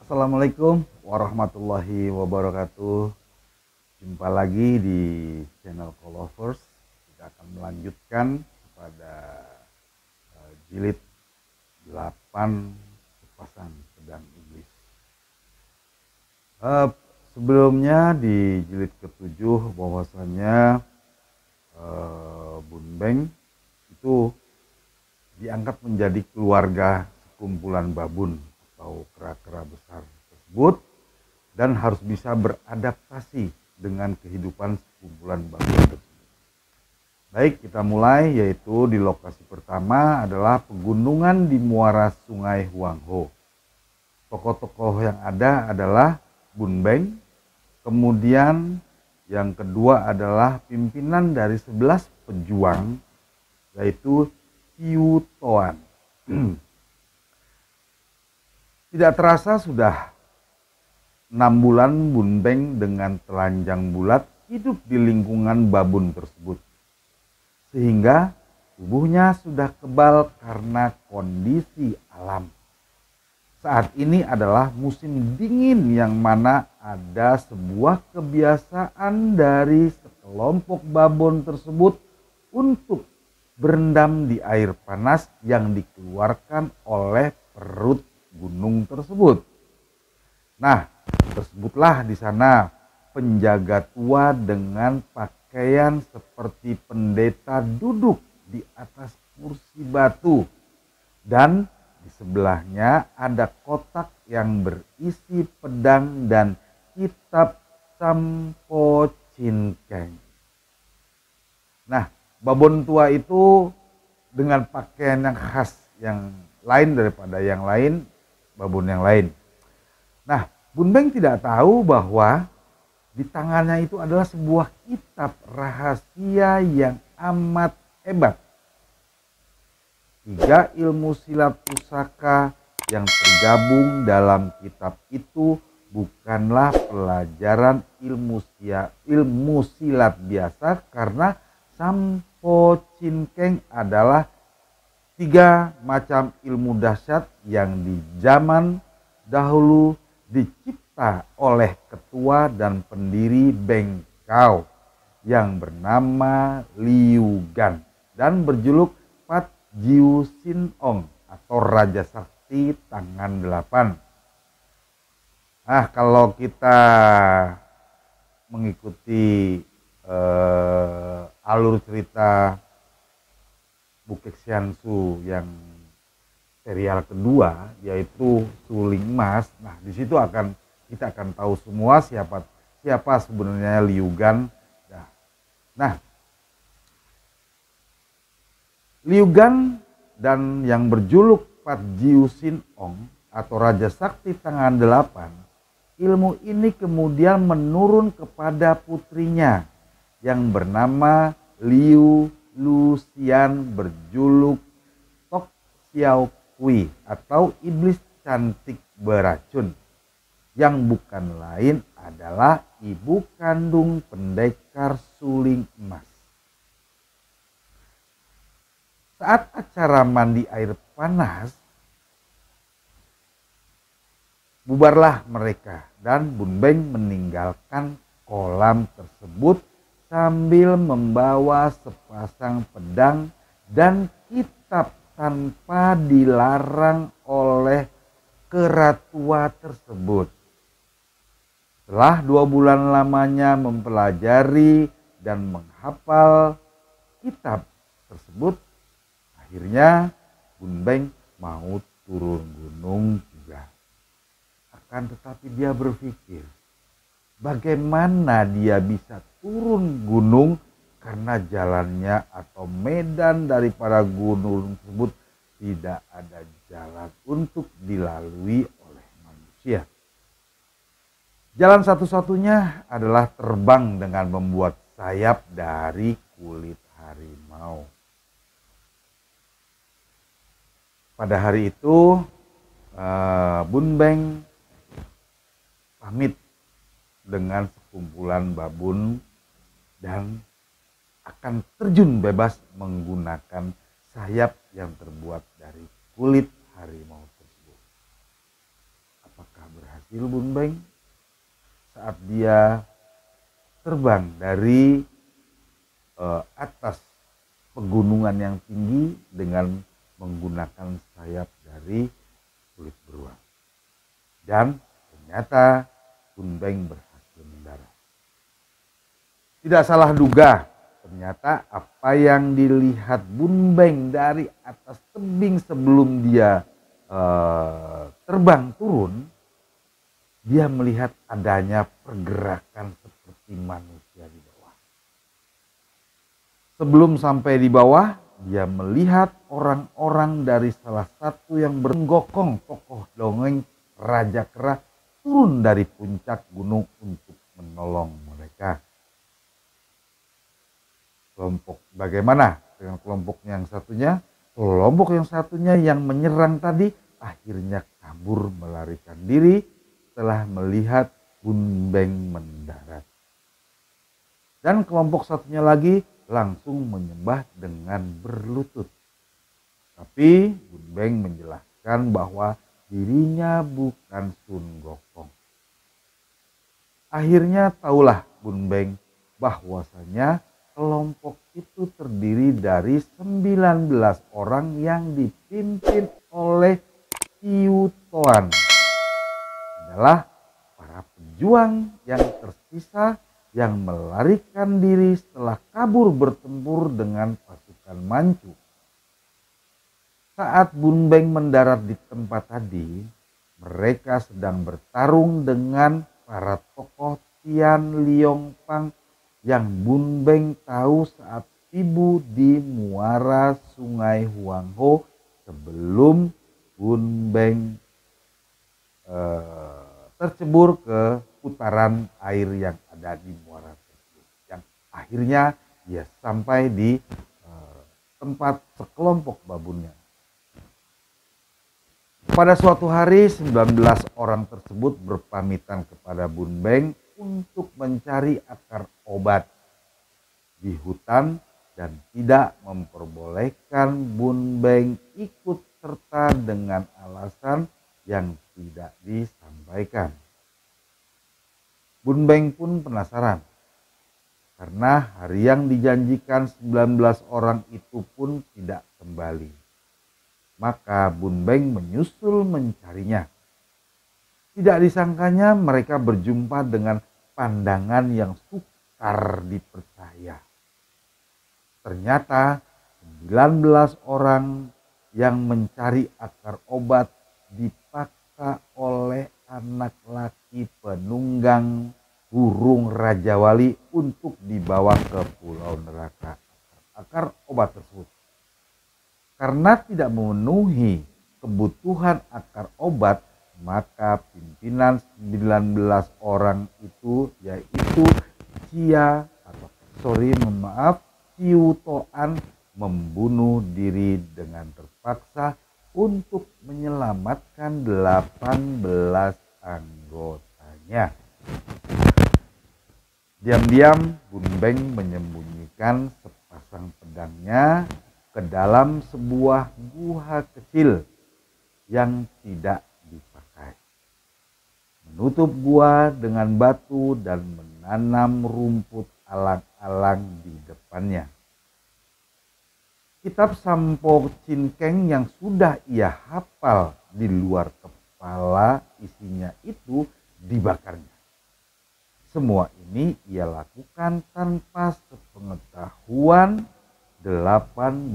Assalamualaikum warahmatullahi wabarakatuh. Jumpa lagi di channel Colovers. Kita akan melanjutkan kepada jilid 8 Sepasang Pedang Iblis. Sebelumnya di jilid ke-7 bahwasanya Bun Beng itu diangkat menjadi keluarga sekumpulan babun atau kera-kera besar tersebut dan harus bisa beradaptasi dengan kehidupan sekumpulan babun tersebut. Baik, kita mulai, yaitu di lokasi pertama adalah pegunungan di muara Sungai Huangho. Tokoh-tokoh yang ada adalah Bun Beng, kemudian yang kedua adalah pimpinan dari 11 pejuang, yaitu Ciu Toan. Tidak terasa sudah 6 bulan Bun Beng dengan telanjang bulat hidup di lingkungan babun tersebut. Sehingga tubuhnya sudah kebal karena kondisi alam. Saat ini adalah musim dingin yang mana ada sebuah kebiasaan dari sekelompok babon tersebut untuk berendam di air panas yang dikeluarkan oleh perut gunung tersebut. Nah, tersebutlah di sana penjaga tua dengan pakaian seperti pendeta duduk di atas kursi batu, dan di sebelahnya ada kotak yang berisi pedang dan kitab Sampo Cinkeng. Nah, babon tua itu dengan pakaian yang khas, yang lain daripada yang lain, babon yang lain. Nah, Bun Beng tidak tahu bahwa di tangannya itu adalah sebuah kitab rahasia yang amat hebat. 3 ilmu silat pusaka yang tergabung dalam kitab itu bukanlah pelajaran ilmu silat biasa, karena Sampo Cinkeng adalah 3 macam ilmu dahsyat yang di zaman dahulu dicipta oleh ketua dan pendiri Beng Kao yang bernama Liu Gan dan berjuluk Pat Jiu Sin Ong atau Raja Sakti Tangan 8. Nah, kalau kita mengikuti alur cerita Bukit Xiansu yang serial kedua, yaitu Suling Emas. Nah, di situ kita akan tahu semua siapa sebenarnya Liu Gan. Nah, Liu Gan dan yang berjuluk Pat Jiu Sin Ong atau Raja Sakti Tangan 8, ilmu ini kemudian menurun kepada putrinya yang bernama Liu Luxian berjuluk Tok Xiao Kui atau iblis cantik beracun, yang bukan lain adalah ibu kandung pendekar Suling Emas. Saat acara mandi air panas, bubarlah mereka dan Bun Beng meninggalkan kolam tersebut sambil membawa sepasang pedang dan kitab tanpa dilarang oleh keratua tersebut. Setelah 2 bulan lamanya mempelajari dan menghafal kitab tersebut, akhirnya Bun Beng mau turun gunung juga. Akan tetapi dia berpikir, bagaimana dia bisa turun gunung karena jalannya atau medan daripada gunung tersebut tidak ada jalan untuk dilalui oleh manusia. Jalan satu-satunya adalah terbang dengan membuat sayap dari kulit harimau. Pada hari itu Bun Beng pamit dengan sekumpulan babun dan akan terjun bebas menggunakan sayap yang terbuat dari kulit harimau tersebut. Apakah berhasil? berhasil Bun Beng saat dia terbang dari atas pegunungan yang tinggi dengan menggunakan sayap dari kulit beruang. Dan ternyata Bun Beng berhasil mendarat. Tidak salah duga, ternyata apa yang dilihat Bun Beng dari atas tebing sebelum dia terbang turun, dia melihat adanya pergerakan seperti manusia di bawah. Sebelum sampai di bawah, dia melihat orang-orang dari salah satu yang bergokong tokoh dongeng Raja Kera turun dari puncak gunung untuk menolong mereka. Kelompok bagaimana dengan kelompok yang satunya? Kelompok yang satunya yang menyerang tadi akhirnya kabur melarikan diri setelah melihat Bun Beng mendarat. Dan kelompok satunya lagi langsung menyembah dengan berlutut. Tapi Bun Beng menjelaskan bahwa dirinya bukan Sun Gokong. Akhirnya tahulah Bun Beng bahwasanya kelompok itu terdiri dari 19 orang yang dipimpin oleh Ciu Toan. Adalah para pejuang yang tersisa yang melarikan diri setelah kabur bertempur dengan pasukan Manchu. Saat Bun Beng mendarat di tempat tadi, mereka sedang bertarung dengan para tokoh Tian Liong Pang yang Bun Beng tahu saat tiba di muara Sungai Huangho sebelum Bun Beng tercebur ke putaran air yang ada di muara tersebut. Yang akhirnya dia sampai di tempat sekelompok babunnya. Pada suatu hari 19 orang tersebut berpamitan kepada Bun Beng untuk mencari akar obat di hutan dan tidak memperbolehkan Bun Beng ikut serta dengan alasan yang tidak disampaikan. Bun Beng pun penasaran karena hari yang dijanjikan 19 orang itu pun tidak kembali. Maka Bun Beng menyusul mencarinya. Tidak disangkanya mereka berjumpa dengan pandangan yang sukar dipercaya. Ternyata 19 orang yang mencari akar obat dipaksa oleh anak laki penunggang burung Raja Wali untuk dibawa ke Pulau Neraka. Akar obat tersebut karena tidak memenuhi kebutuhan akar obat, maka pimpinan 19 orang itu yaitu Ciu Toan membunuh diri dengan terpaksa untuk menyelamatkan 18 anggotanya. Diam-diam Bun Beng menyembunyikan sepasang pedangnya ke dalam sebuah gua kecil yang tidak dipakai. Menutup gua dengan batu dan menanam rumput alang-alang di depannya. Kitab Sampo Chin Keng yang sudah ia hafal di luar kepala isinya itu dibakarnya. Semua ini ia lakukan tanpa sepengetahuan 18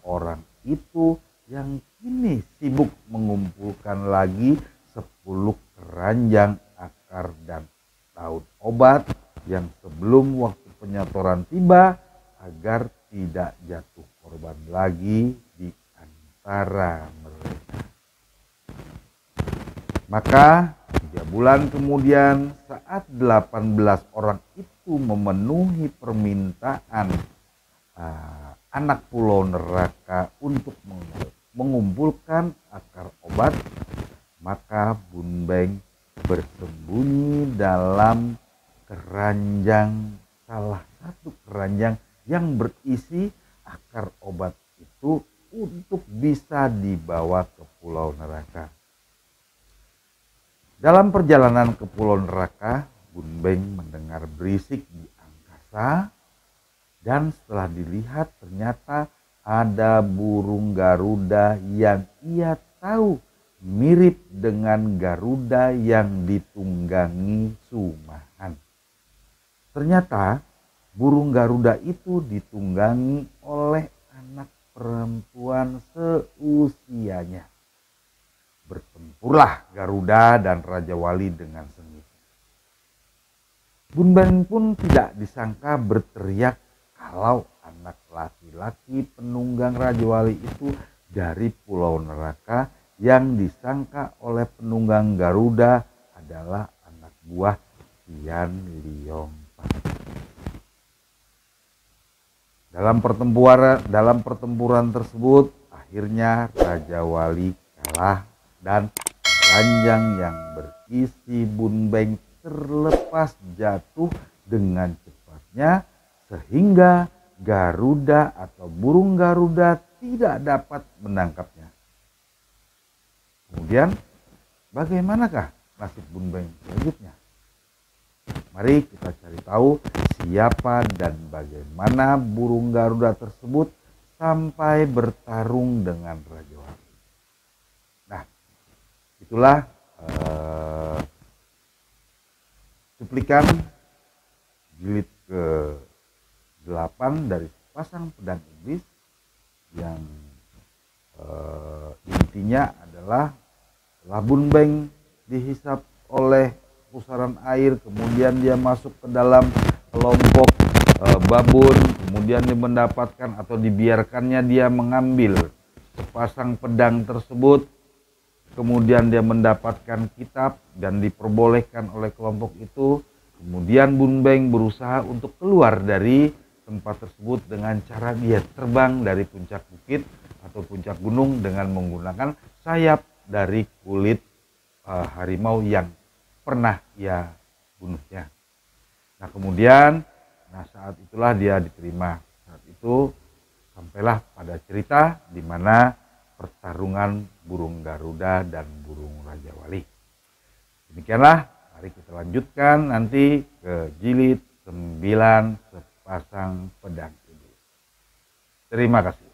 orang itu yang kini sibuk mengumpulkan lagi 10 keranjang akar dan daun obat yang sebelum waktu penyetoran tiba agar tidak jatuh korban lagi di antara mereka. Maka 3 bulan kemudian saat 18 orang itu memenuhi permintaan anak Pulau Neraka untuk mengumpulkan akar obat, maka Bun Beng bersembunyi dalam keranjang, salah satu keranjang yang berisi akar obat itu untuk bisa dibawa ke Pulau Neraka. Dalam perjalanan ke Pulau Neraka, Gunbeng mendengar berisik di angkasa, dan setelah dilihat ternyata ada burung Garuda yang ia tahu mirip dengan Garuda yang ditunggangi Sumahan. Ternyata burung Garuda itu ditunggangi oleh anak perempuan seusianya. Bertempurlah Garuda dan Raja Wali dengan sengit. Gunbeng pun tidak disangka berteriak kalau anak laki-laki penunggang Raja Wali itu dari Pulau Neraka yang disangka oleh penunggang Garuda adalah anak buah Tian Liong Pan. Dalam pertempuran tersebut akhirnya Raja Wali kalah dan keranjang yang berisi Gunbeng terlepas jatuh dengan cepatnya sehingga Garuda atau burung Garuda tidak dapat menangkapnya. Kemudian bagaimanakah nasib Gunbeng selanjutnya? Mari kita cari tahu siapa dan bagaimana burung Garuda tersebut sampai bertarung dengan Raja Wali. Nah, itulah cuplikan jilid ke-8 dari Sepasang Pedang Iblis yang intinya adalah setelah Gunbeng dihisap oleh pusaran air, kemudian dia masuk ke dalam kelompok babun, kemudian dia mendapatkan atau dibiarkannya dia mengambil sepasang pedang tersebut, kemudian dia mendapatkan kitab dan diperbolehkan oleh kelompok itu. Kemudian Gunbeng berusaha untuk keluar dari tempat tersebut dengan cara dia terbang dari puncak bukit atau puncak gunung dengan menggunakan sayap dari kulit harimau yang pernah ia bunuhnya. Nah kemudian, saat itulah dia diterima. Saat itu sampailah pada cerita di mana pertarungan burung Garuda dan burung Raja Wali. Demikianlah, mari kita lanjutkan nanti ke jilid 9 Sepasang Pedang Iblis. Terima kasih.